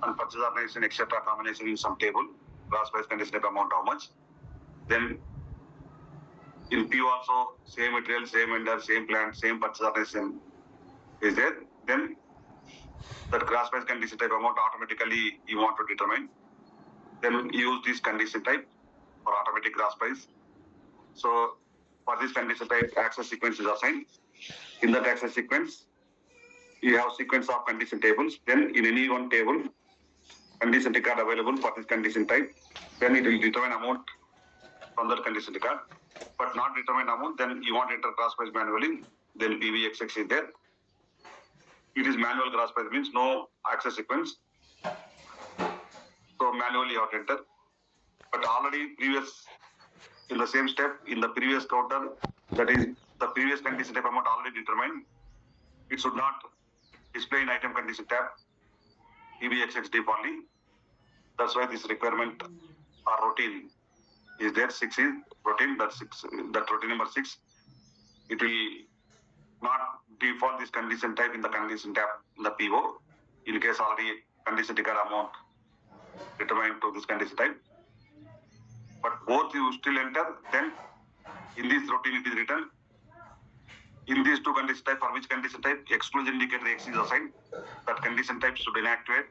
and purchase organization, etc. combination in some table. Gross price condition type amount how much. Then in P also same material, same vendor, same plant, same purchase organization is there. Then that gross price condition type amount automatically you want to determine. Then use this condition type for automatic gross price. So for this condition type, access sequence is assigned. In that access sequence, you have sequence of condition tables. Then in any one table, condition record available for this condition type. Then it will determine amount from that condition record. But not determine amount, then you want to enter gross price manually. Then PVXX is there. It is manual gross price, means no access sequence. So manually you have to enter. But already previous, in the same step, in the previous counter, that is the previous condition type amount already determined. It should not display in item condition tab, PVXX deep only. That's why this requirement or routine is there. 6 is routine, that routine number 6. It will not default this condition type in the condition tab in the PO. In case already condition record amount determined to this condition type. But both you still enter, then in this routine it is written. In these two condition type, for which condition type exclusion indicator X is assigned, that condition type should inactivate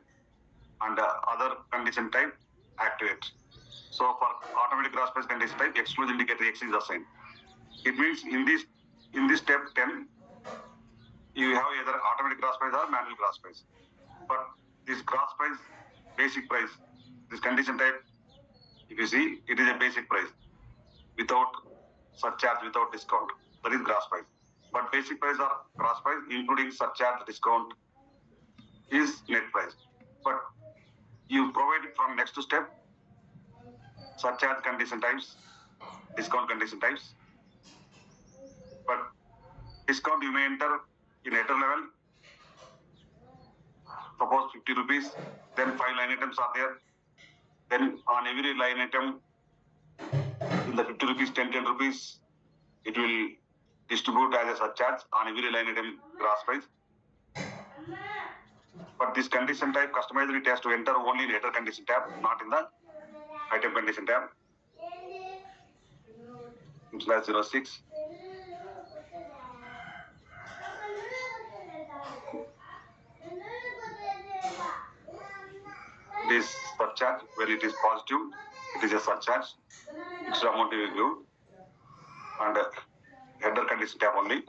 and other condition type activate. So for automatic gross price condition type, exclusion indicator X is assigned. It means in this step 10, you have either automatic gross price or manual gross price. But this gross price, basic price, this condition type, if you see, it is a basic price without surcharge, without discount. That is gross price. But basic price or gross price, including surcharge, discount, is net price. But you provide from next step surcharge condition types, discount condition types. But discount you may enter in header level, suppose 50 rupees, then 5 line items are there. Then on every line item, in the 50 rupees, 10 rupees, it will distribute as a surcharge on every line item gross price. But this condition type customizer, it has to enter only in header condition tab, not in the item condition tab. /06. This surcharge, when it is positive, it is a surcharge. Extra amount you give, and header condition tab only.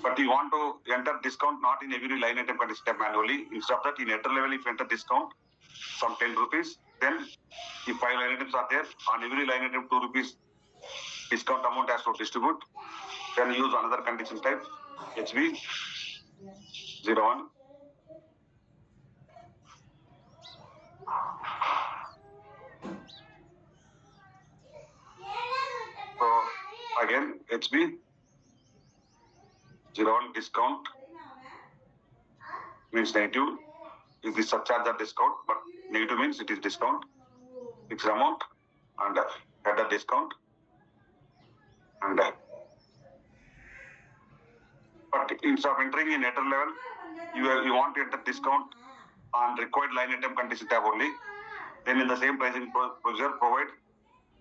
But you want to enter discount not in every line item condition tab manually. Instead of that, in header level, if you enter discount from 10 rupees, then if 5 line items are there, on every line item 2 rupees discount amount has to distribute. Then use another condition type, HB01. So again, HB01 discount means negative. If the surcharge or discount, but negative means it is discount, fixed amount, and header discount. And but instead of entering in header level, you want to enter discount on required line item condition tab only. Then in the same pricing procedure, provide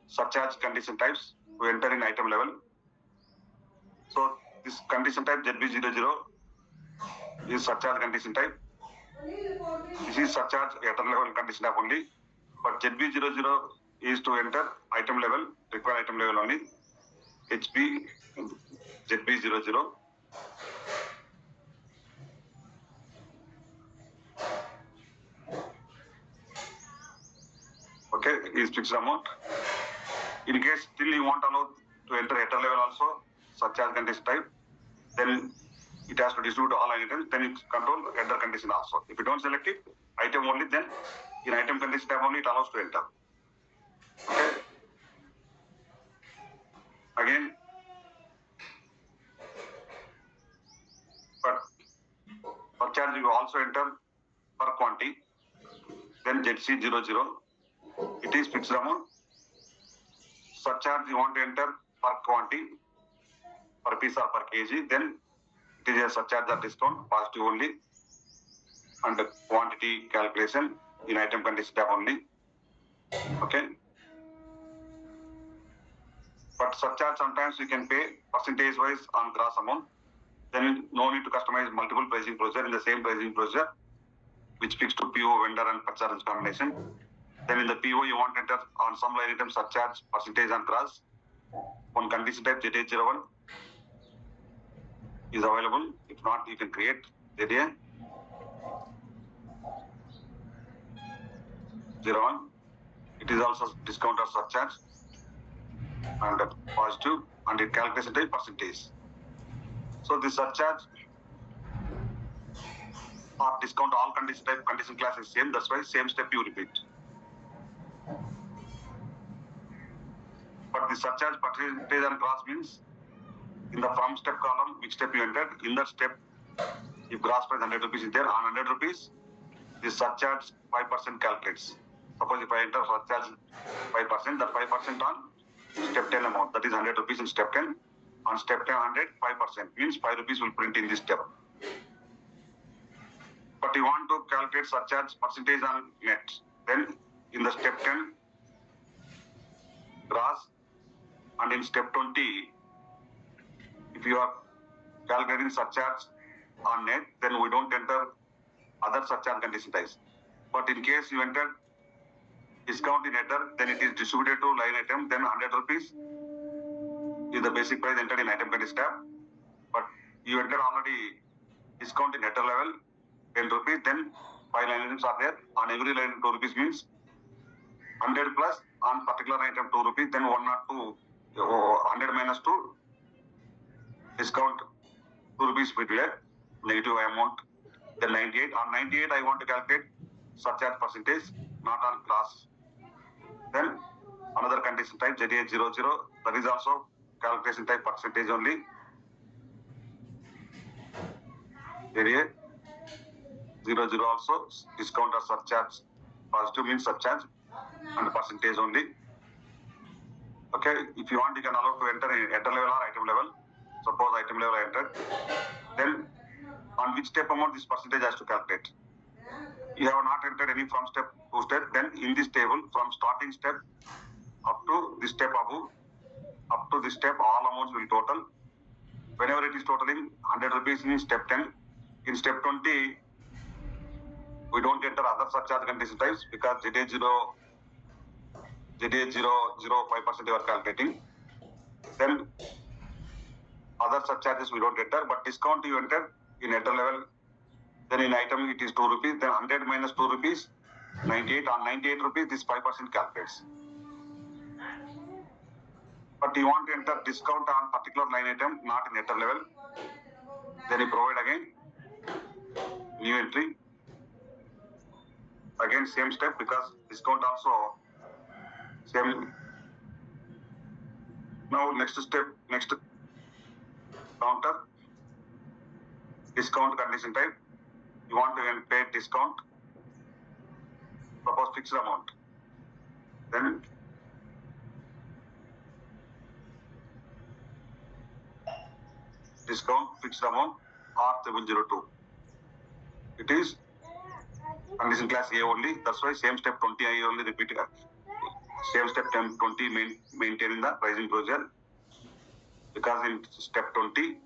surcharge condition types to enter in item level. So this condition type ZB00 is surcharge condition type. This is surcharge header level condition tab only. But ZB00 is to enter item level, required item level only. ZB00. Okay, is fixed amount. In case still you want allow to enter header level also, surcharge condition type, then it has to distribute all items, then it control header condition also. If you don't select it, item only, then in item condition type only it allows to enter. Okay. Again, but surcharge you also enter per quantity, then ZC00, it is fixed amount. Surcharge you want to enter per quantity, per piece or per kg, then it is a surcharge or discount, positive only. and the quantity calculation in item condition tab only. Okay. But surcharge sometimes you can pay percentage wise on gross amount. Then no need to customize multiple pricing procedure in the same pricing procedure, which fixed to PO, vendor and purchase combination. Then in the PO you want to enter on some line item surcharge percentage on gross. One condition type ZA01 is available. If not, you can create ZA01. It is also discount or surcharge and positive, and it calculates the percentage. So the surcharge or discount all condition type condition class is same. That's why same step you repeat. But the surcharge percentage and gross means in the from step column, which step you entered, in that step, if gross price 100 rupees is there, on 100 rupees, the surcharge 5% calculates. Suppose if I enter surcharge 5%, that 5% on step 10 amount, that is 100 rupees in step 10. On step 10, 100, 5% means 5 rupees will print in this step. But you want to calculate surcharge percentage on net. Then in the step 10, gross, and in step 20, if you are calculating surcharge on net, then we don't enter other surcharge condition types. But in case you enter discount in header, then it is distributed to line item, then 100 rupees is the basic price entered in item condition tab. But you entered already discount in header level, 10 rupees, then 5 line items are there. On every line 2 rupees means 100 plus on particular item 2 rupees, then 1 or 2, 100 minus 2, discount 2 rupees will be there, negative amount, then 98. On 98, I want to calculate surcharge percentage, not on class. Then another condition type ZA00, that is also calculation type percentage only. ZA00 also discount or surcharge, positive means surcharge and percentage only. Okay, if you want, you can allow to enter in enter level or item level. Suppose item level I entered, then on which step amount this percentage has to calculate. You have not entered any from step to step, then in this table from starting step up to this step above, up to this step all amounts will total. Whenever it is totaling 100 rupees in step 10, in step 20, we don't enter other surcharge condition types because ZA0, 5% you are calculating. Then other surcharges we don't enter, but discount you enter in enter level. Then in item it is 2 rupees, then 100 minus 2 rupees, 98. On 98 rupees, this 5% calculates. But you want to enter discount on particular line item, not in enter level. Then you provide again new entry. Again same step because discount also same. Now next step, next counter, discount condition type. You want to pay discount, suppose fixed amount. Then discount fixed amount R702. It is condition class A only. That's why same step 20 I only repeated. Same step 20 maintain the pricing procedure. Because in step 20,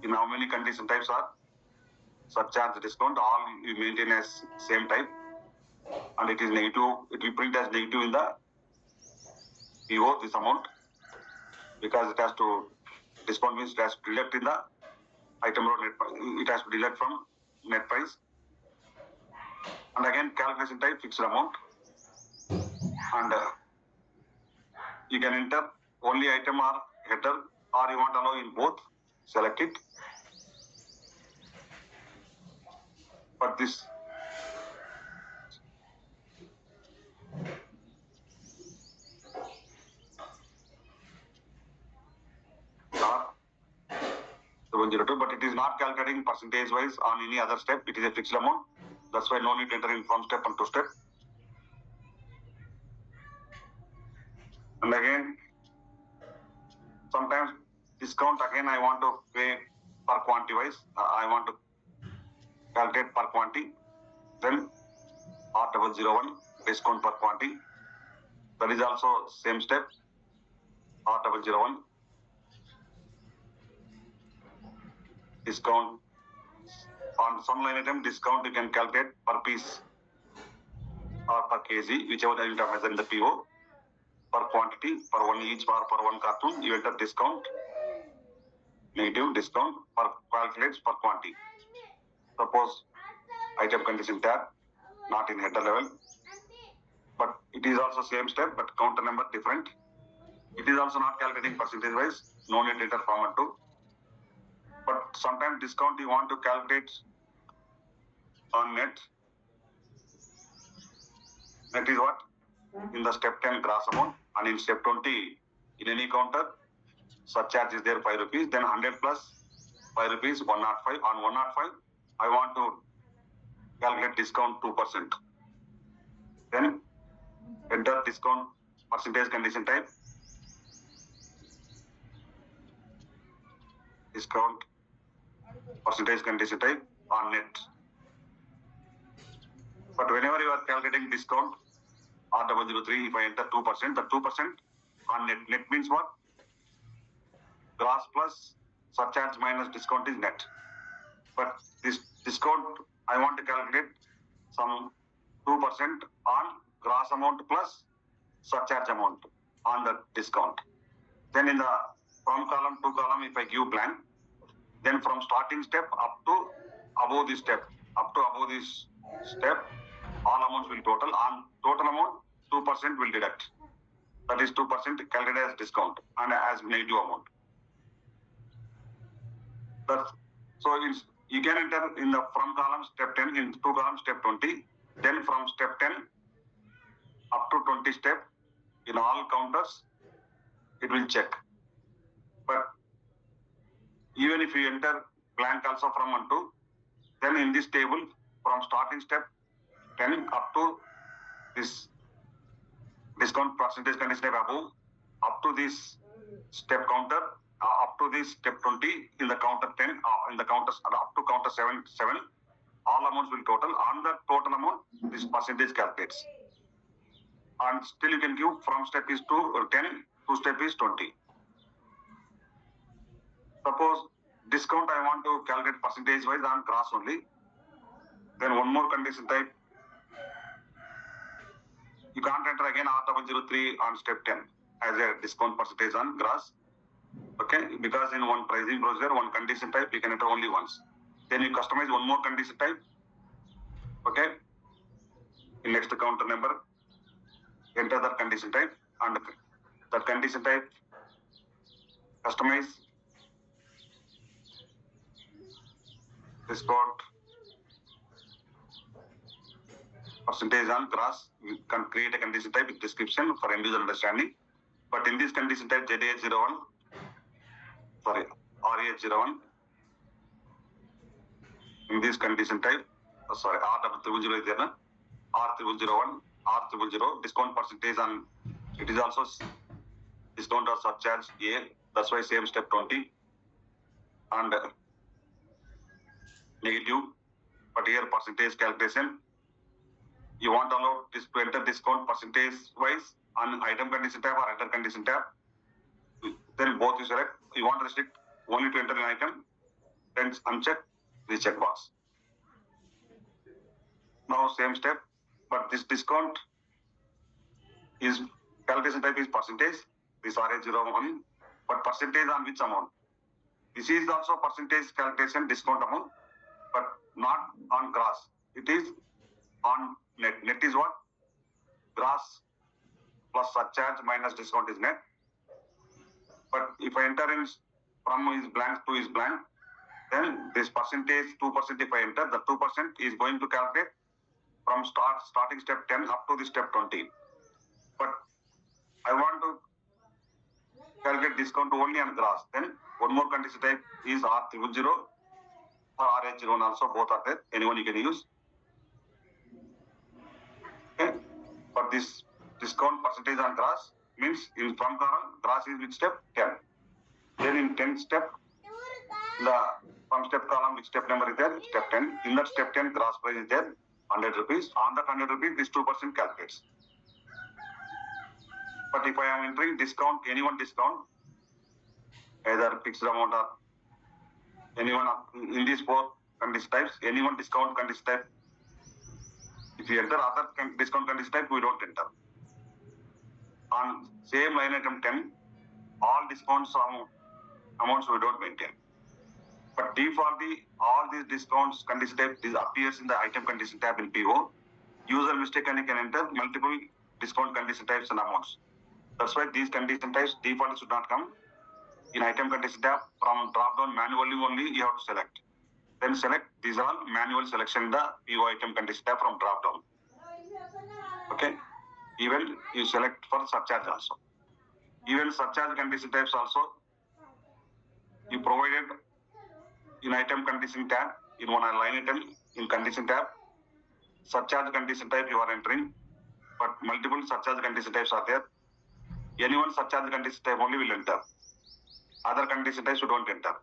in how many condition types are surcharge, discount, all you maintain as same type, and it is negative. It will print as negative in the PO this amount because it has to discount means it has to deduct in the item row net price. It has to deduct from net price. And again calculation type fixed amount, and you can enter only item or header, or you want to allow in both. Select it. But this R702, but it is not calculating percentage wise on any other step. It is a fixed amount. That's why no need to enter in from step and to step. And again, sometimes discount again I want to pay per quantity wise. I want to calculate per quantity. Then R001 discount per quantity. That is also same step. R001 discount on some line item discount you can calculate per piece or per kg, whichever you have measured in the PO. Per quantity, per one each bar, per one cartoon, you enter discount, negative discount per calculates per quantity. Suppose item condition tab, not in header level, but it is also same step, but counter number different. It is also not calculating percentage wise, no need enter format 2. But sometimes discount you want to calculate on net. Net is what? In the step 10 gross amount, and in step 20, in any counter, surcharge is there 5 rupees, then 100 plus 5 rupees, 105. On 105, I want to calculate discount 2%. Then enter discount percentage condition type. Discount percentage condition type on net. But whenever you are calculating discount R003, if I enter 2%, the 2% on net. Net means what? Gross plus surcharge minus discount is net. But this discount, I want to calculate some 2% on gross amount plus surcharge amount on the discount. Then in the from column to column, if I give blank, then from starting step up to above this step, all amounts will total. On total amount, 2% will deduct. That is 2% calculated as discount and as negative amount. So you can enter in the from column step 10, in 2 columns step 20, then from step 10 up to 20 step in all counters, it will check. But even if you enter blank also from 1 to, then in this table from starting step 10 up to this discount percentage condition above, up to this step counter, up to this step 20 in the counter 10, in the counters up to counter 7, all amounts will total. On the total amount, this percentage calculates. And still you can give from step is to 10 to step is 20. Suppose discount I want to calculate percentage wise on gross only. Then one more condition type. You can't enter again R003 on step 10 as a discount percentage on gross. Okay, because in one pricing procedure, one condition type you can enter only once. Then you customize one more condition type. Okay, in next counter number, enter that condition type, and that condition type customize discount percentage on gross. You can create a condition type with description for end user understanding. But in this condition type RA01, in this condition type, R000 is there, R001, R000, discount percentage on, it is also discount or surcharge A, that's why same step 20, and negative, but here percentage calculation, you want to allow this to enter discount percentage wise on item condition tab or enter condition tab, then both you select. You want to restrict only to enter an item, then uncheck this checkbox. Now same step, but this discount is calculation type is percentage, this RA01, but percentage on which amount? This is also percentage calculation discount amount, but not on gross. It is on net. Net is what? Gross plus surcharge minus discount is net. But if I enter in from is blank to is blank, then this percentage 2% if I enter, the 2% is going to calculate from starting step 10 up to the step 20. But I want to calculate discount only on gross. Then one more condition type is R000 or RH01 also, both are there. Anyone you can use. Okay. But this discount percentage on gross means in from column, gross is which step? 10. Then in 10 step, the from step column, which step number is there? Step 10. In that step 10, gross price is there. 100 rupees. On that 100 rupees, this 2% calculates. But if I am entering discount, anyone discount, either fixed amount or anyone in these four condition types, anyone discount condition type. If you enter other discount condition type, we don't enter. On same line item 10, all discounts amounts we don't maintain. But defaultly, all these discounts condition type this appears in the item condition tab in PO. User mistakenly can enter multiple discount condition types and amounts. That's why these condition types default should not come in item condition tab. From drop down manually only you have to select. Then select these are all manual selection in the PO item condition tab from drop down. Okay. Even you select for surcharge also. Even surcharge condition types also you provided in item condition tab in one line item in condition tab. Surcharge condition type you are entering, but multiple surcharge condition types are there. Anyone surcharge condition type only will enter. Other condition types you don't enter.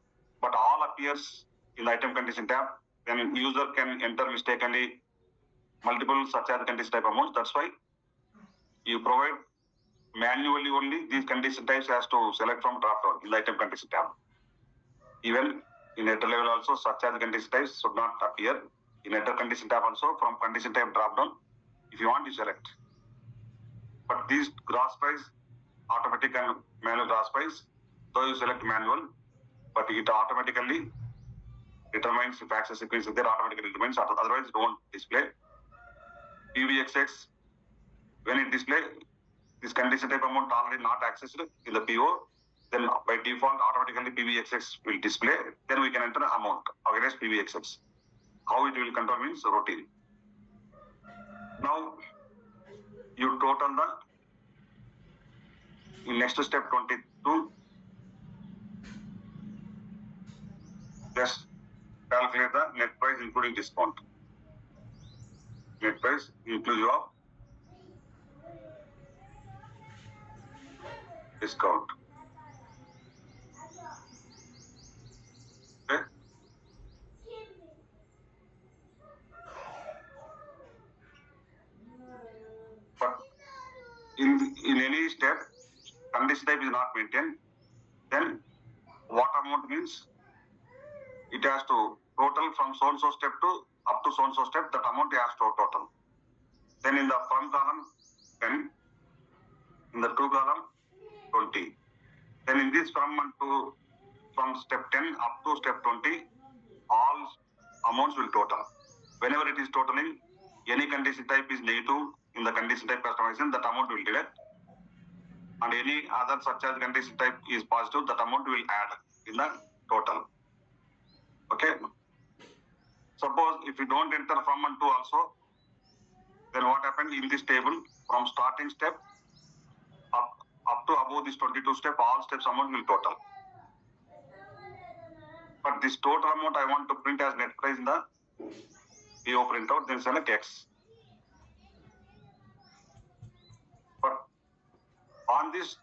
But all appears in item condition tab. Then user can enter mistakenly multiple surcharge condition type amounts. That's why you provide manually only these condition types has to select from drop down in the item condition tab. Even in header level also surcharge condition types should not appear. In header condition tab also from condition type drop down. If you want you select. But these gross price, automatic and manual gross price, so you select manual, but it automatically determines if access sequence is there, automatically determines, otherwise it won't display. PVXX, when it display, this condition type amount already not accessed in the PO, then by default automatically PVXX will display, then we can enter the amount against PVXX. How it will control means routine. Now, you total the, in next step 22, just calculate the net price including discount. Net price inclusive of discount. Okay. But in any step, condition type is not maintained, then what amount means it has to total from so and so step to up to so and so step, that amount has to total. Then in the from column 10, in the to column 20. Then in this from step 10 up to step 20, all amounts will total. Whenever it is totaling, any condition type is negative in the condition type customization, that amount will delete. And any other surcharge condition type is positive, that amount will add in the total. Okay. Suppose if you don't enter from and to also, then what happened in this table from starting step up to above this 22 step, all steps amount will total. But this total amount I want to print as net price in the PO printout, then select X. But on this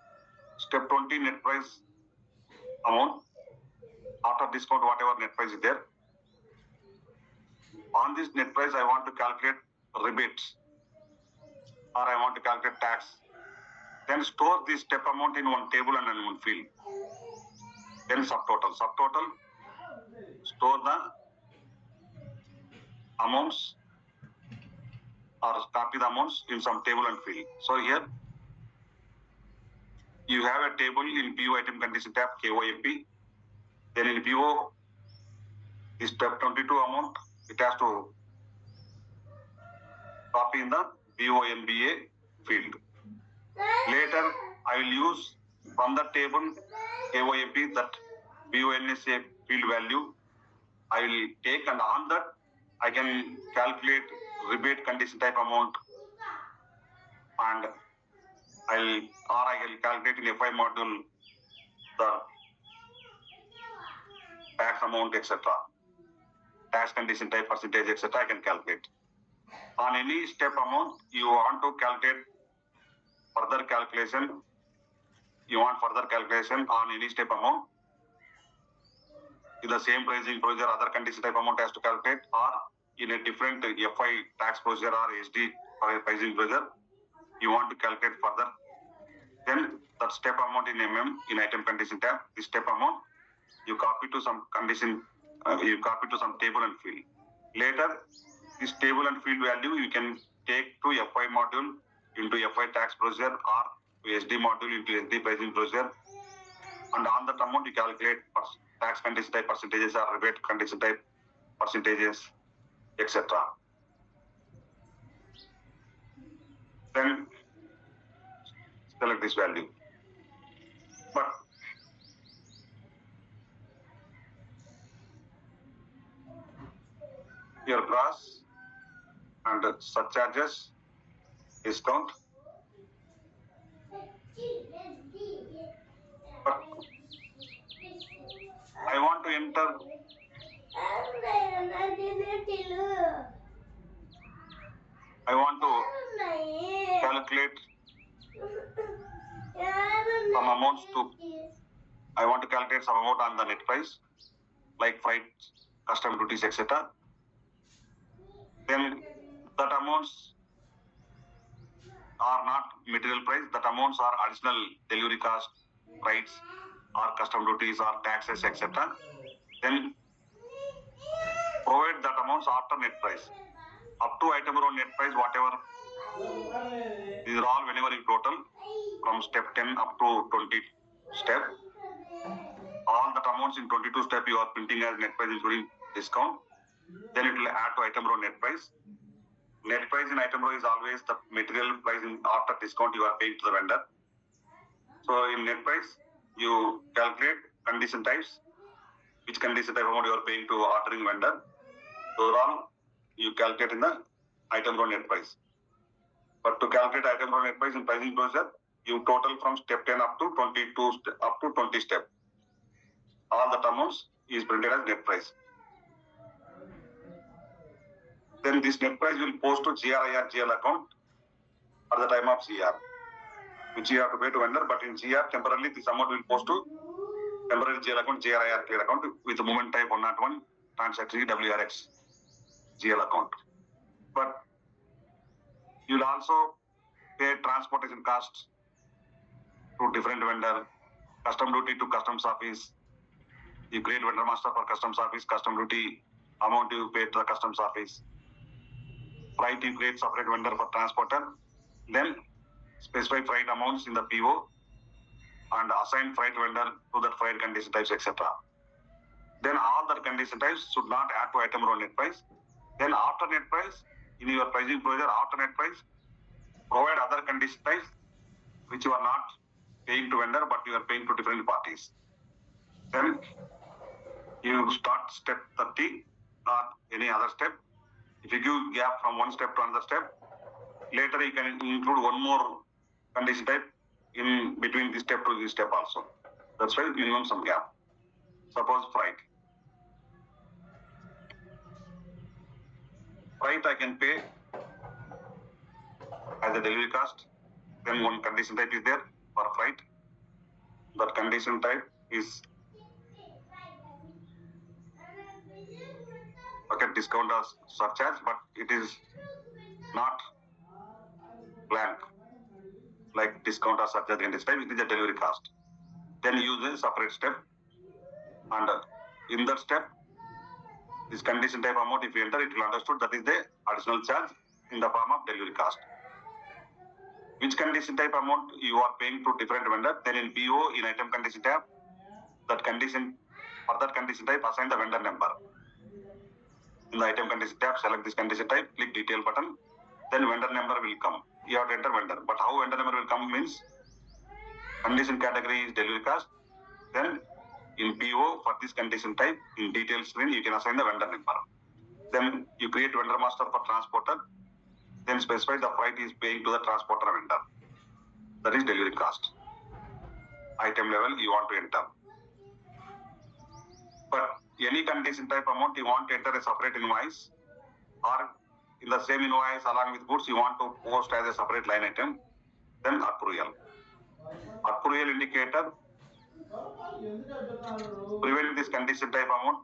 step 20 net price amount, after discount, whatever net price is there, on this net price, I want to calculate rebates or I want to calculate tax. Then store this step amount in one table and in one field. Then subtotal. Subtotal, store the amounts or copy the amounts in some table and field. So here, you have a table in PO item condition tab, KOMP. Then in PO, this step 22 amount, it has to copy in the BONBA field. Later, I will use from the table KOMP that BONSA field value. I will take, and on that I can calculate rebate condition type amount, and I will calculate in FI module the tax amount, etc. Tax condition type, percentage, etc. I can calculate. On any step amount, you want to calculate further calculation. You want further calculation on any step amount. In the same pricing procedure, other condition type amount has to calculate, or in a different FI tax procedure or SD pricing procedure, you want to calculate further, then that step amount in in item condition tab, this step amount, you copy to some condition, you copy to some table and field. Later, this table and field value you can take to FI module into FI tax procedure or to SD module into SD pricing procedure, and on that amount you calculate tax condition type percentages or rebate condition type percentages, etc. Then select this value. But your gross and surcharges, discount. But I want to enter. I want to calculate some amounts to. I want to calculate some amount on the net price, like freight, custom duties, etc. Then that amounts are not material price. That amounts are additional delivery cost, freights, or custom duties, or taxes, etc. Then provide that amounts after net price. Up to item row net price, whatever. These are all whenever you total from step 10 up to 20 step. All that amounts in 22 step you are printing as net price including discount. Then it will add to item row net price. Net price in item row is always the material price after discount you are paying to the vendor. So in net price, you calculate condition types, which condition type amount you are paying to ordering vendor. So all you calculate in the item row net price. But to calculate item row net price in pricing procedure, you total from step 10 up to 22 up to 20 step. All the amounts is printed as net price. Then this net price will post to GRIR GL account at the time of GR, which you have to pay to vendor. But in GR, temporarily this amount will post to temporary GL account, GRIR clear account with the movement type 101 transaction WRX GL account. But you'll also pay transportation costs to different vendor, custom duty to customs office. You create vendor master for customs office, custom duty amount you pay to the customs office. Freight you create separate vendor for transporter. Then specify freight amounts in the PO and assign freight vendor to that freight condition types, etc. Then all the condition types should not add to item row net price. Then after net price, in your pricing procedure, after net price, provide other condition types which you are not paying to vendor but you are paying to different parties. Then you start step 30 or any other step. If you give gap from one step to another step, later you can include one more condition type in between this step to this step also. That's why minimum some gap. Suppose freight. Freight I can pay as a delivery cost. Then one condition type is there for freight. That condition type is discount or surcharge, but it is not blank like discount or surcharge in this type. It is a delivery cost. Then use a separate step, and in that step, this condition type amount, if you enter, it will understood that is the additional charge in the form of delivery cost. Which condition type amount you are paying to different vendor, then in PO, in item condition tab, that condition, for that condition type, assign the vendor number. In the item condition tab, select this condition type, click detail button, then vendor number will come. You have to enter vendor. But how vendor number will come means, condition category is delivery cost, then in PO, for this condition type, in detail screen, you can assign the vendor number. Then you create vendor master for transporter, then specify the freight is paying to the transporter vendor. That is delivery cost. Item level you want to enter. But any condition type amount you want to enter a separate invoice, or in the same invoice along with goods you want to post as a separate line item, then accrual. Accrual indicator, prevent this condition type amount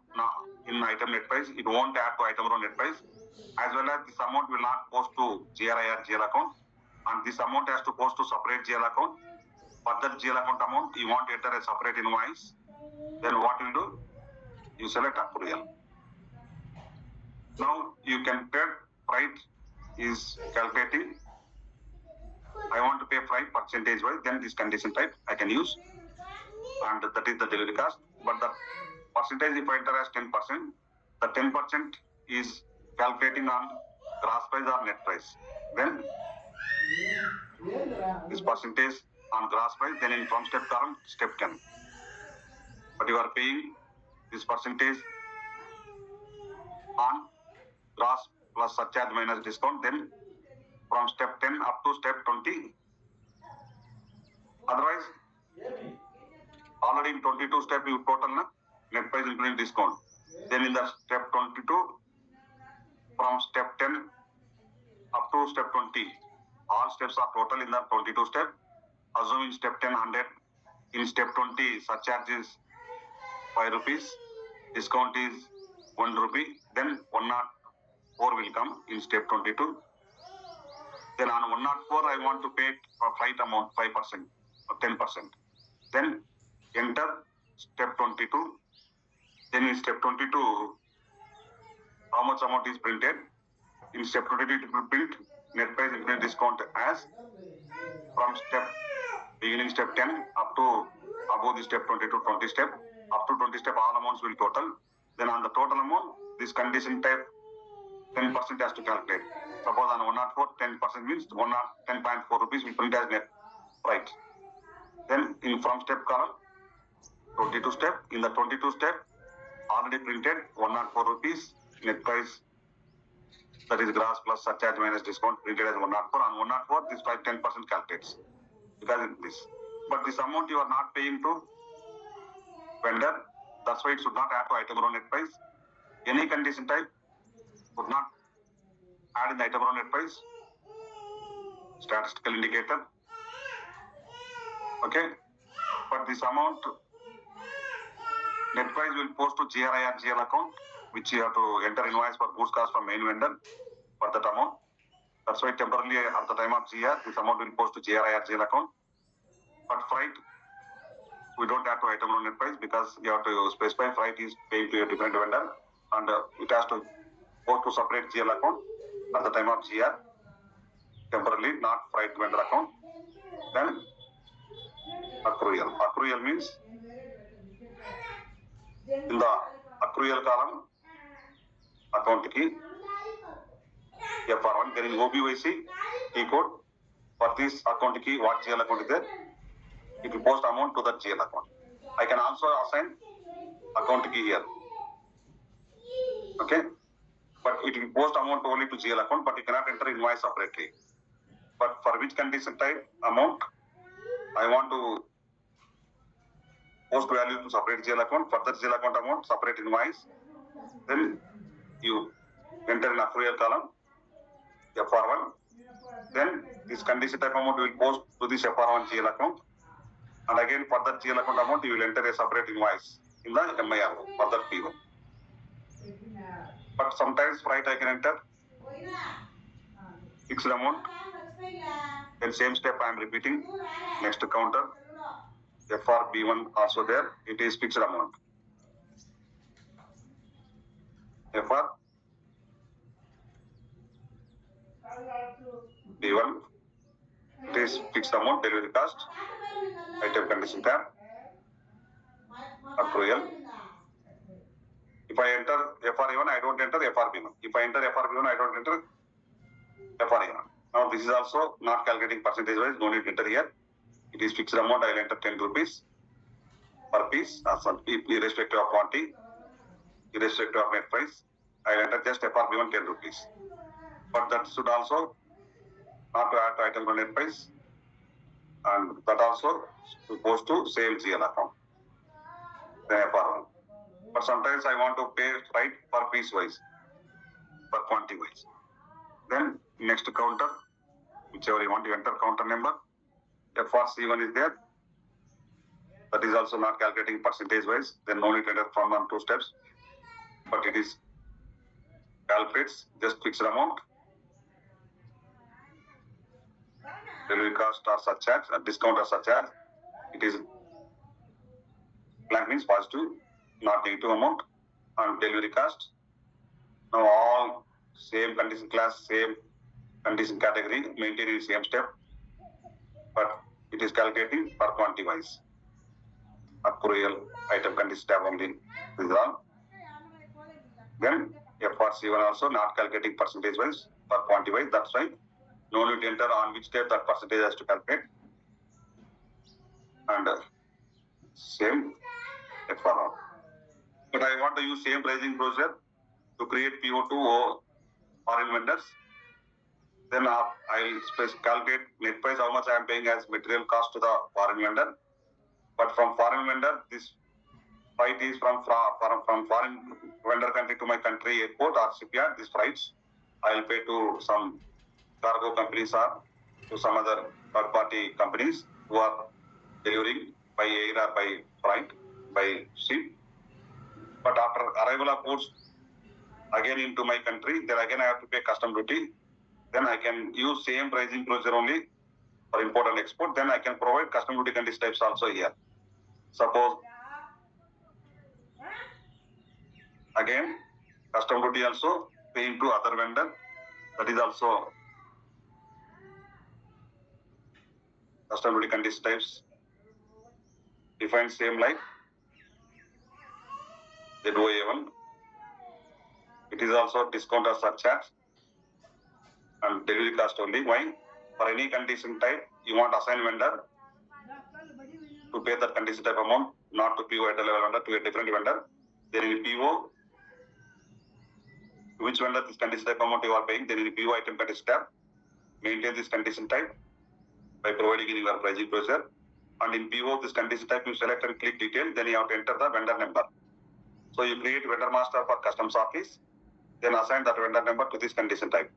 in item net price. It won't add to item row net price, as well as this amount will not post to GRI or GL account, and this amount has to post to separate GL account. For that GL account amount, you want to enter a separate invoice. Then what you do? You select accrual. Now you can pay freight is calculating. I want to pay freight percentage wise, then this condition type I can use, and that is the delivery cost. But the percentage, if I enter as 10%, the 10% is calculating on gross price or net price. Then this percentage on gross price, then in from step column, step 10. But you are paying this percentage on gross plus surcharge minus discount, then from step 10 up to step 20. Otherwise, already in 22 step you total net price including discount. Then in the step 22, from step 10 up to step 20, all steps are total in the 22 step. Assuming step 10 100, in step 20 surcharge is 5 rupees, discount is 1 rupee, then 104 will come in step 22. Then on 104 I want to pay for freight amount 5% or 10%. Then enter step 22. Then in step 22, how much amount is printed? In step 22 it will print net price including discount as from beginning step 10 up to above the step 22, 20 step. Up to 20 step all amounts will total. Then on the total amount, this condition type 10% has to calculate. Suppose on 104, 10% means 10.4 rupees will print as net, right? Then in from step column, 22 step, in the 22 step, already printed 104 rupees, net price, that is gross plus surcharge minus discount, printed as 104. On 104, this 10% calculates, because it is this. But this amount you are not paying to vendor, that's why it should not add to item row net price. Any condition type would not add in the item row net price. Statistical indicator. Okay. But this amount net price will post to GRI or GL account, which you have to enter invoice for goods cost from main vendor for that amount. That's why temporarily at the time of GR, this amount will post to GRI or GL account. But freight, we don't have to item row net price because you have to specify freight is paying to a different vendor, and it has to go to separate GL account at the time of GR, temporarily, not freight vendor account. Then accrual. Accrual means in the accrual column, account key, FR1, there is OBYC key code. For this account key, what GL account is there, it will post amount to that GL account. I can also assign account key here. Okay, but it will post amount only to GL account, but you cannot enter invoice separately. But for which condition type amount I want to post value to separate GL account, for that GL account amount, separate invoice, then you enter in accrual column, FR1. Then this condition type amount will post to this FR1 GL account, and again for that GL account amount you will enter a separate invoice in the MIRO for that PO. But sometimes freight I can enter fixed amount. Then same step I am repeating. Next counter, FRB1 also there. It is fixed amount. FRB1, it is fixed amount, delivery cost, item condition tab, accrual. If I enter FRA1, I don't enter FRB1. If I enter FRB1, I don't enter FRA1. Now this is also not calculating percentage wise, no need to enter here. It is fixed amount, I will enter 10 rupees per piece, irrespective of quantity, irrespective of net price. I will enter just FRB1 10 rupees. But that should also not to add to item net price, and that also goes to same GL account, the FR1. But sometimes I want to pay right per piece wise, per quantity wise. Then next counter, whichever you want to enter counter number, FRC1 is there. That is also not calculating percentage wise. Then no need to enter from 1 2 steps. But it is calculates just fixed amount. Delivery cost or surcharge, discount or surcharge. It is blank means positive, not negative amount. And delivery cost. Now all same condition class, same condition category, maintaining the same step, but it is calculating per quantity wise. Accrual item condition tab only. This is all. Then FRC1 also not calculating percentage wise per quantity wise. That's why no need to enter on which step that percentage has to calculate. And same FRR. But I want to use same pricing procedure to create PO2 foreign vendors. Then I'll calculate net price, how much I am paying as material cost to the foreign vendor. But from foreign vendor, this freight is from foreign vendor country to my country airport or shipyard. These freights I'll pay to some cargo companies or to some other third party companies who are delivering by air or by freight, by ship. But after arrival of goods again into my country, then again I have to pay custom duty. Then I can use same pricing procedure only for import and export. Then I can provide custom duty condition types also here. Suppose again custom duty also paying to other vendor. That is also custom duty condition types defined same like ZOA1. It is also discount or surcharge and delivery cost only. Why? For any condition type, you want assign vendor to pay that condition type amount, not to PO at a level vendor, to a different vendor. Then in PO, which vendor this condition type amount you are paying, then in PO item condition tab, maintain this condition type by providing in your pricing procedure. And in PO, this condition type you select and click detail, then you have to enter the vendor number. So you create vendor master for customs office, then assign that vendor number to this condition type.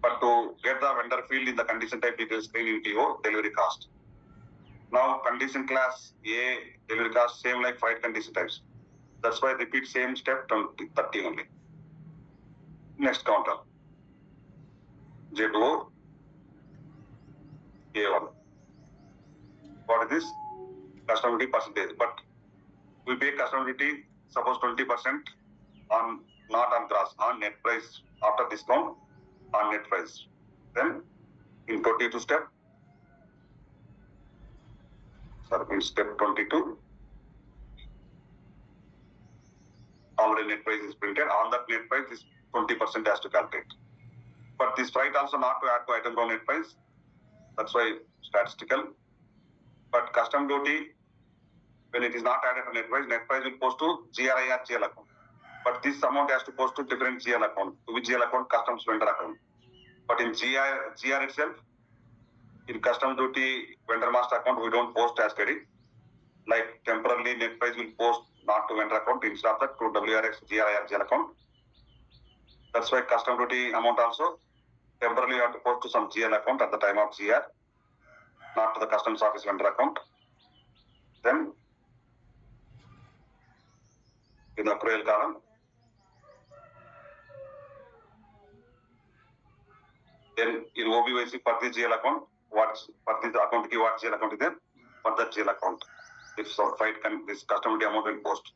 But to get the vendor field in the condition type details screen in PO, delivery cost. Now condition class A, delivery cost same like 5 condition types. That's why repeat same step 30 only. Next counter. Z2O A1. What is this? Custom duty percentage. But we pay custom duty suppose 20% on not on gross, on net price after discount on net price. Then in 22 step, in step 22, already net price is printed. On that net price, this 20% has to calculate. But this freight also not to add to item raw net price. That's why statistical. But custom duty, when it is not added to net price will post to GRI or GL account. But this amount has to post to different GL account, to which GL account? Customs vendor account. But in GR itself, in custom duty vendor master account, we don't post as credit. Like temporarily net price will post not to vendor account, instead of that to WRX, GRI or GL account. That's why custom duty amount also temporarily you have to post to some GL account at the time of GR, not to the customs office vendor account. Then in the accrual column, then in OBYC for the GL account, what's for this account key, what GL account is there? For that GL account, if so freight can this custom duty amount will post.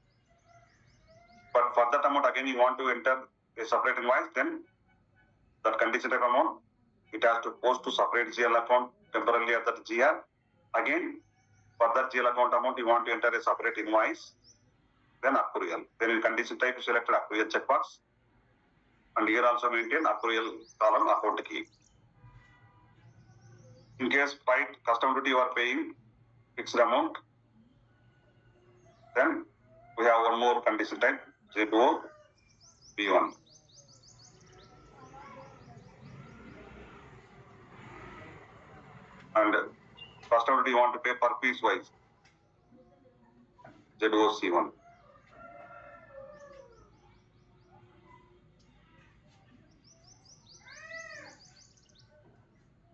But for that amount again you want to enter a separate invoice, then that condition type amount it has to post to separate GL account temporarily at that GR. Again for that GL account amount you want to enter a separate invoice, then accrual. Then in condition type you select accrual checkbox, and here also maintain accrual column account key. In case freight custom duty you are paying fixed amount, then we have one more condition type Z2O B1. And custom duty you want to pay per piece wise, Z2O C1.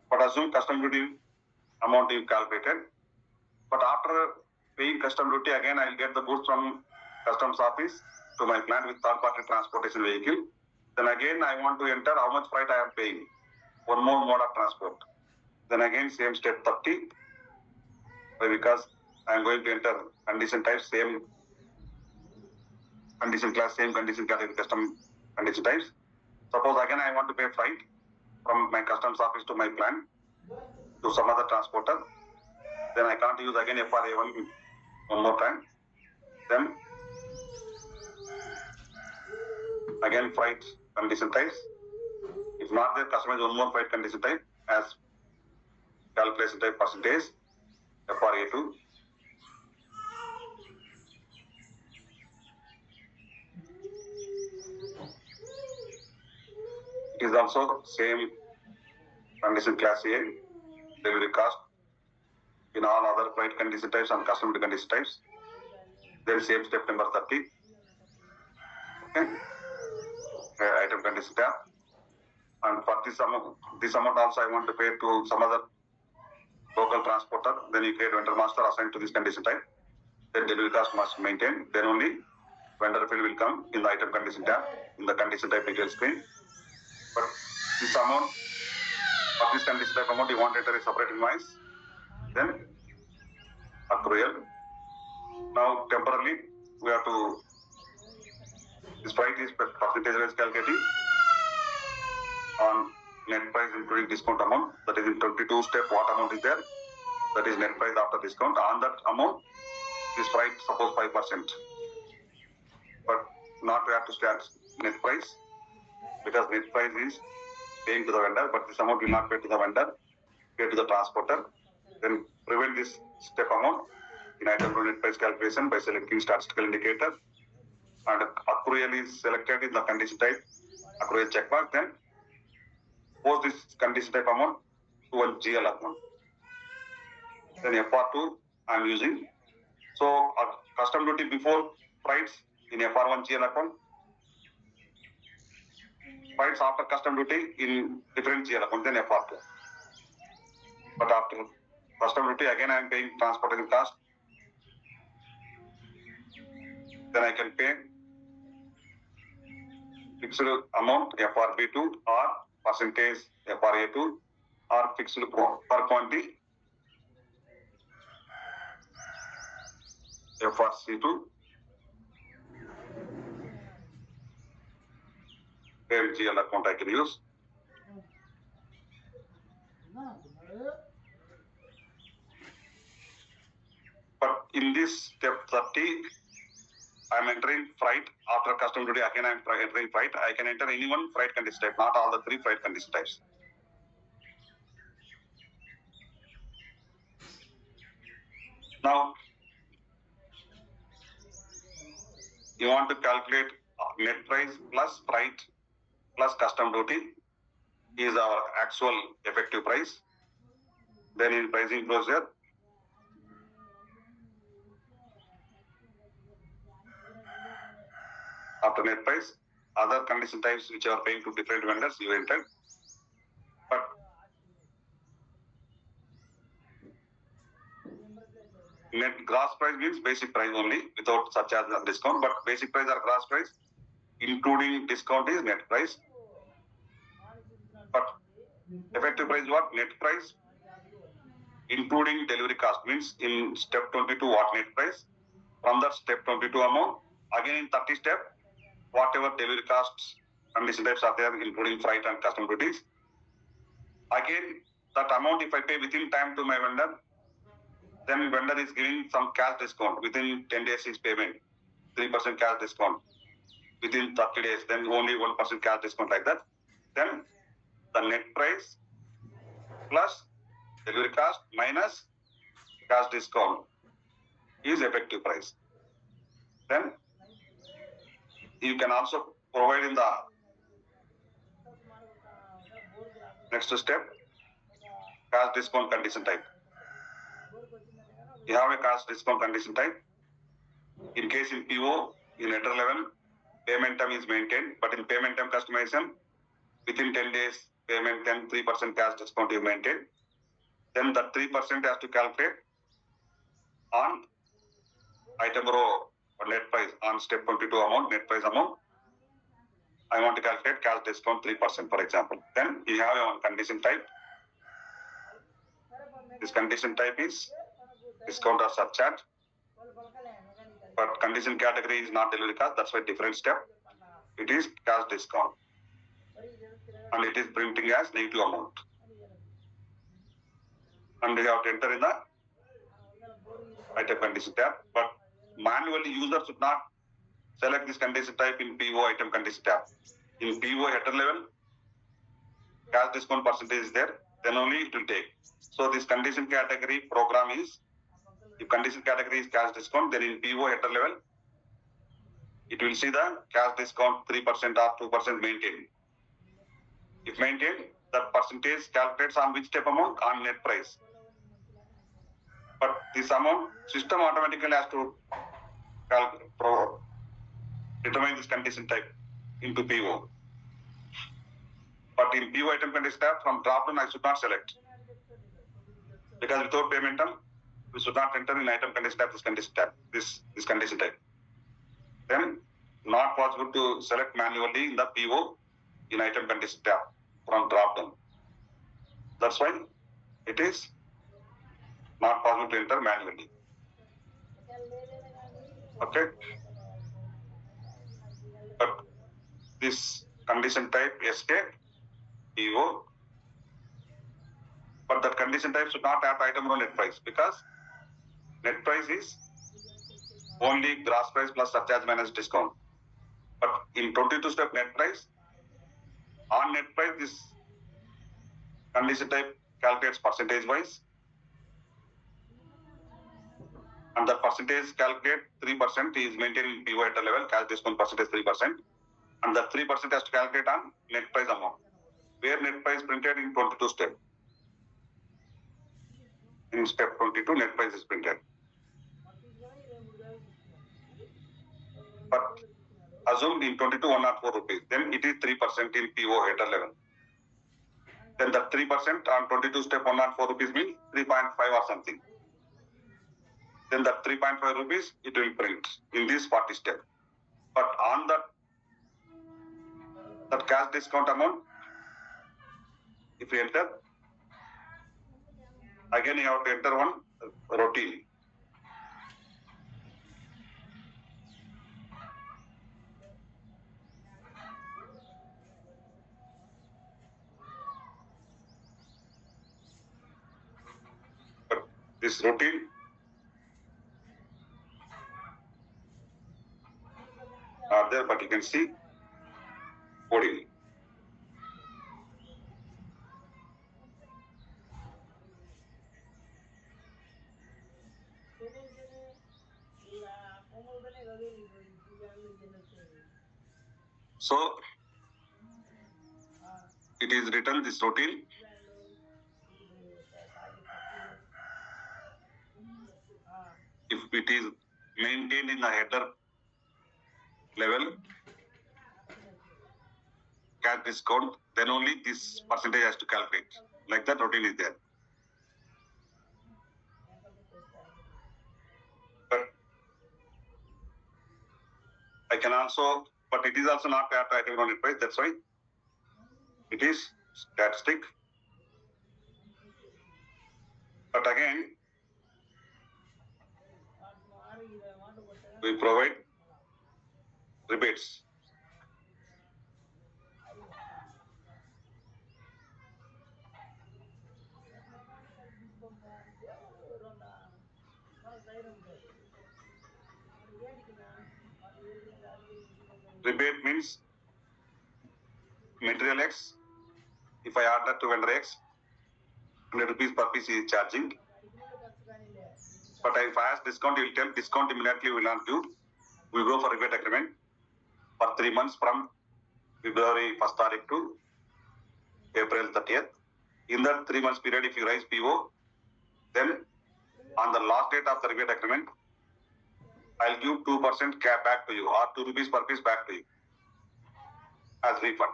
But assume custom duty amount is calculated. But after paying custom duty, again I will get the goods from customs office to my plant with third-party transportation vehicle. Then again I want to enter how much freight I am paying. One more mode of transport. Then again same step 30. Because I am going to enter condition type, same condition class, same condition category, custom condition types. Suppose again I want to pay freight from my customs office to my plant to some other transporter. Then I can't use again FRA1 one more time. Then again freight condition types. If not there, customize one more freight condition type as calculation type percentage FRA2. It is also same condition class A, delivery cost in all other freight condition types and custom condition types. Then same step number 30. Okay. Item condition tab. And for this amount also I want to pay to some other local transporter. Then you create vendor master assigned to this condition type. Then delivery cost must maintain. Then only vendor field will come in the item condition tab in the condition type detail screen. But this amount, for this condition type amount, you want to enter a separate invoice. Then accrual. Now temporarily we have to, this price is percentage wise calculating on net price including discount amount. That is in 22 step, what amount is there? That is net price after discount. On that amount, this price suppose 5%. But not we have to start net price because net price is paying to the vendor, but this amount will not pay to the vendor, pay to the transporter. Then prevent this step amount in item to net price calculation by selecting statistical indicator, and accrual is selected in the condition type, accrual checkmark. Then post this condition type amount to one GL account. Then FR2 I am using. So custom duty before freights in FR1 GL account, freights after custom duty in different GL account, then FR2. But after custom duty again I am paying transportation cost. Then I can pay fixed amount FRB2 or percentage FRA2 or fixed per quantity FRC2. GL account I can use. But in this step 30, I am entering freight after custom duty. Again I am entering freight. I can enter any one freight condition type, not all the three freight condition types. Now you want to calculate net price plus freight plus custom duty is our actual effective price. Then in pricing procedure, after net price, other condition types which are paying to different vendors you enter. But net gross price means basic price only without surcharge or discount. But basic price or gross price including discount is net price. But effective price what? Net price including delivery cost means in step 22 what net price. From that step 22 amount, again in 30 step, whatever delivery costs condition types are there including freight and custom duties. Again that amount if I pay within time to my vendor, then vendor is giving some cash discount within 10 days is payment, 3% cash discount within 30 days, then only 1% cash discount like that. Then the net price plus delivery cost minus cash discount is effective price. Then you can also provide in the next step cash discount condition type. You have a cash discount condition type. In case in PO, in letter level, payment term is maintained, but in payment term customization, within 10 days payment, then 3% cash discount is maintained. Then the 3% has to calculate on item row or net price on step 22 amount, net price amount. I want to calculate cash discount 3%, for example. Then you have one condition type. This condition type is discount or surcharge. But condition category is not delivery cost. That's why different step. It is cash discount. And it is printing as negative amount. And you have to enter in the item condition tab. But manually, user should not select this condition type in PO item condition tab. In PO header level, cash discount percentage is there, then only it will take. So this condition category program is, if condition category is cash discount, then in PO header level, it will see the cash discount 3% or 2% maintained. If maintained, that percentage calculates on which step amount? On net price. But this amount, system automatically has to determine this condition type into PO. But in PO item condition tab, from drop down, I should not select. Because without payment term, we should not enter in item condition tab, this condition tab, this condition type. Then not possible to select manually in the PO in item condition tab from drop down. That's why it is not possible to enter manually. Okay. But this condition type SK PO, but that condition type should not have item row net price, because net price is only gross price plus surcharge minus discount. But in 22 step net price, on net price, this condition type calculates percentage wise, and the percentage calculate 3% is maintained in PO at a level, cash discount percentage 3%, and the 3% has to calculate on net price amount, where net price printed in 22 step. In step 22, net price is printed. But assumed in 22, 104 rupees, then it is 3% in PO header level. Then the 3% on 22 step 104 rupees means 3.5 or something. Then the 3.5 rupees it will print in this 40 step. But on that cash discount amount, if you enter, again you have to enter one routine. But this routine are there, but you can see coding. So it is written this routine. If it is maintained in the header level, cash discount, then only this percentage has to calculate. Like that routine is there. But I can also, but it is also not pair to item net price. That's why it is statistic. But again, we provide rebates. Rebate means material X. If I order to vendor X, 100 rupees per piece is charging. But if I ask discount, you will tell discount immediately will not give. We go for rebate agreement for 3 months from February 1st Tarikh to April 30th. In that 3 months period, if you raise PO, then on the last date of the rebate agreement, I'll give 2% cap back to you, or 2 rupees per piece back to you as refund.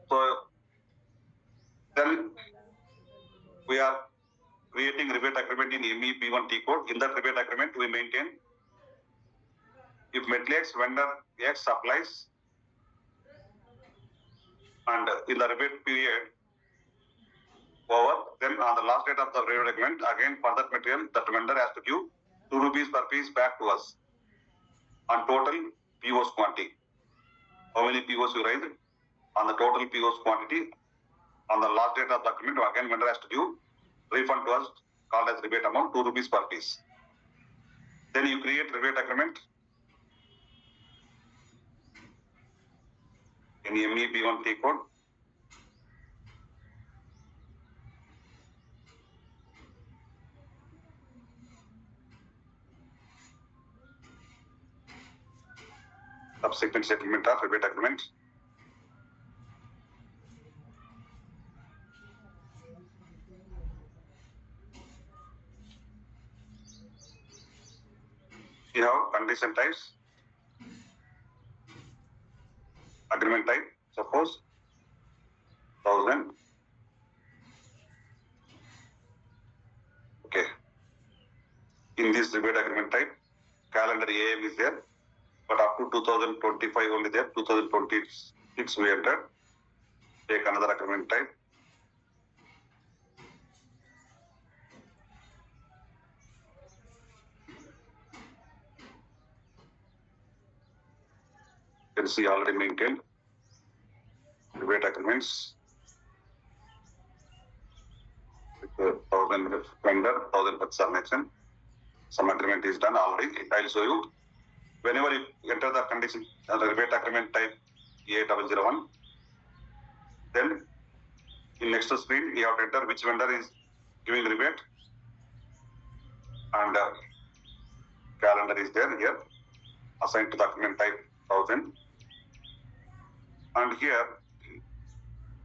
So then we are creating rebate agreement in MEP1T code. In that rebate agreement, we maintain if Metal X vendor X supplies and in the rebate period over, then on the last date of the rebate agreement, again for that material, that vendor has to give 2 rupees per piece back to us on total POs quantity. How many POs you raised on the total POs quantity on the last date of the agreement, again vendor has to give refund to us called as rebate amount 2 rupees per piece. Then you create rebate agreement in MEP1T code. Subsequent settlement of rebate agreement. You have condition types, agreement type, suppose 1000. Okay. In this rebate agreement type, calendar AM is there, but up to 2025 only there. 2026 we entered. Take another agreement type. You can see already maintained rebate agreements with 1000 vendor, 1000 purchase. Some agreement is done already. I'll show you. Whenever you enter the condition, the rebate agreement type A001, then in next screen you have to enter which vendor is giving rebate, and calendar is there here, assigned to the agreement type 1000. And here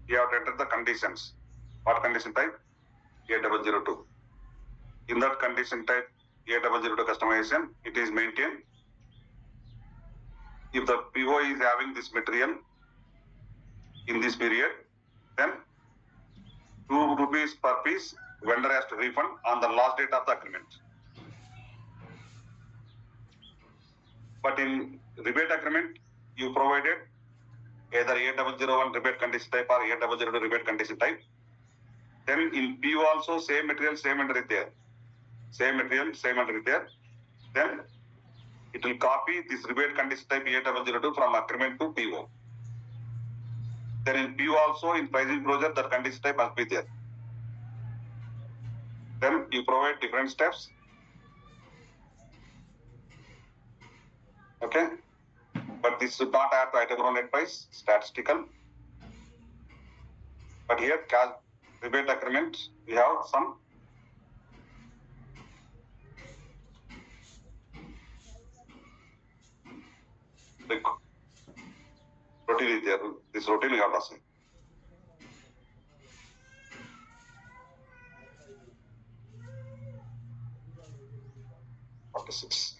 you have to enter the conditions. What condition type? A002. In that condition type A002 customization, it is maintained. If the PO is having this material in this period, then 2 rupees per piece vendor has to refund on the last date of the agreement. But in rebate agreement, you provided either A001 rebate condition type or A002 rebate condition type. Then in PO also same material, same vendor is there. Same material, same vendor is there. Then it will copy this rebate condition type A002 from agreement to PO. Then in PO also in pricing closure that condition type must be there. Then you provide different steps. Okay. But this should not have to item row net price, statistical. But here cash rebate agreement, we have some routine is there. This routine we have to see. Okay, 6.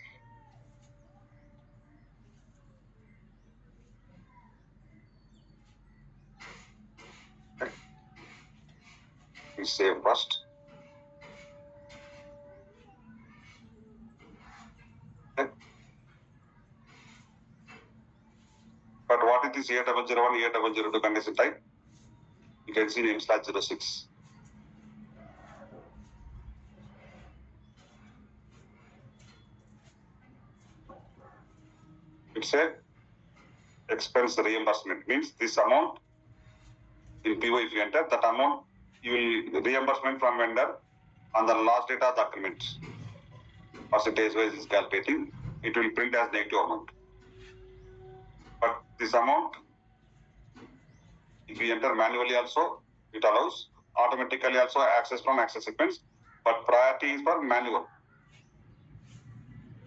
Okay. We save first. Okay. But what is this A001, A002 condition type? You can see name /06. It's a expense reimbursement, means this amount in PO if you enter that amount, you will reimbursement from vendor on the last date of the agreement. Percentage wise is calculating, it will print as negative amount. But this amount, if you enter manually also, it allows automatically also access from access sequence, but priority is for manual.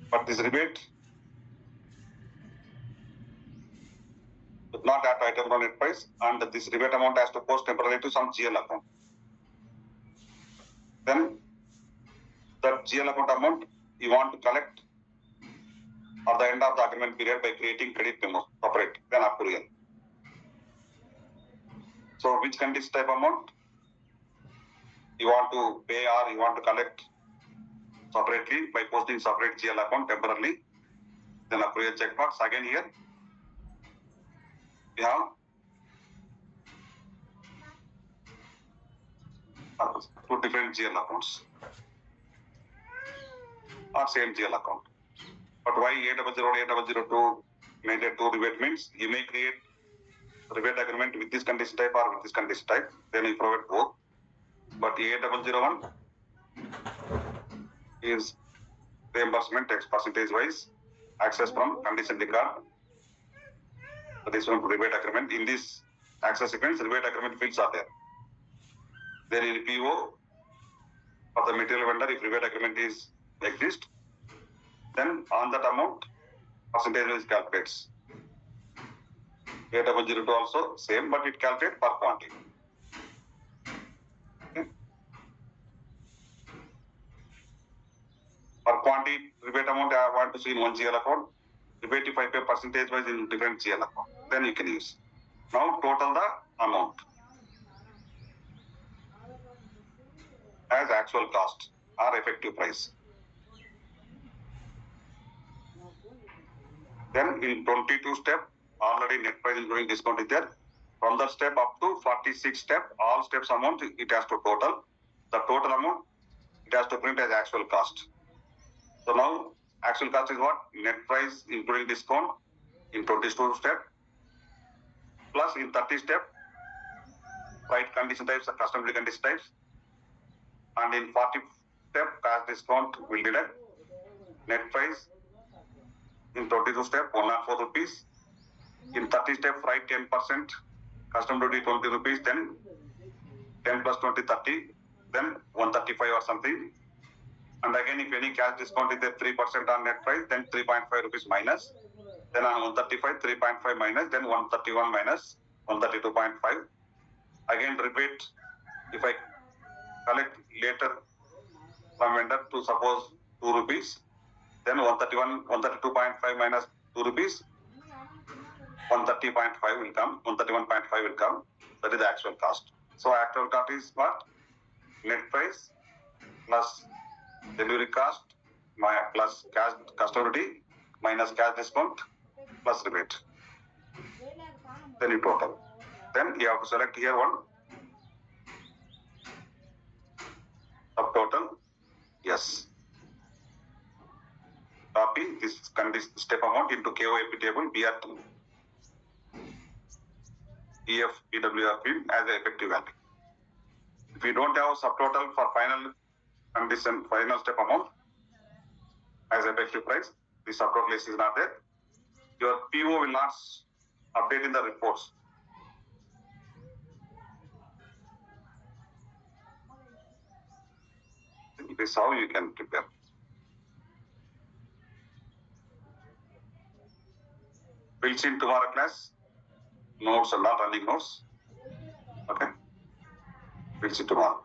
But this rebate does not add to item row net price, and this rebate amount has to post temporarily to some GL account. Then that GL account amount you want to collect at the end of the agreement period by creating credit memo separate, then accrual. So which condition type amount? you want to pay or you want to collect separately by posting separate GL account temporarily, then approve a checkbox. Again here, we have two different GL accounts or same GL account. But why 8001, 8002 made a two rebate means you may create rebate agreement with this condition type or with this condition type, then you provide both. But 8001 is reimbursement X percentage wise, access from condition record. That is from rebate agreement. In this access sequence, rebate agreement fields are there. Then in PO for the material vendor, if rebate agreement is exist, then on that amount percentage is calculates. 8002 also same, but it calculates per quantity. Okay. Per quantity rebate amount I want to see in one GL account. Rebate if I pay percentage wise in different GL account, then you can use. Now total the amount as actual cost or effective price. Then in 22 step, already net price including discount is there. From that step up to 46 step, all steps amount it has to total. The total amount it has to print as actual cost. So now actual cost is what? Net price including discount in 22 step plus in 30 step, right condition types, custom condition types, and in 40 step cash discount will deduct net price in 22 step 104 rupees. In 30 step write 10%, custom duty 20 rupees, then 10 plus 20 30, then 135 or something. And again if any cash discount is there 3% on net price, then 3.5 rupees minus, then on 135 3.5 minus, then 131 minus 132.5. Again rebate if I collect later from vendor to suppose 2 rupees, then 132.5 minus 2 rupees, 130.5 will come, 131.5 will come. That is the actual cost. So actual cost is what? Net price plus delivery cost plus cash custom duty minus cash discount plus rebate. Then you total. Then you have to select here one subtotal. Yes. Copy this step amount into KOAP table BR2. EF PWR field as an effective value. If you don't have subtotal for final condition, final step amount as effective price, the subtotal list is not there. Your PO will not update in the reports. This is how you can prepare. We'll see in tomorrow class. Notes are not running notes. Okay. We'll see tomorrow.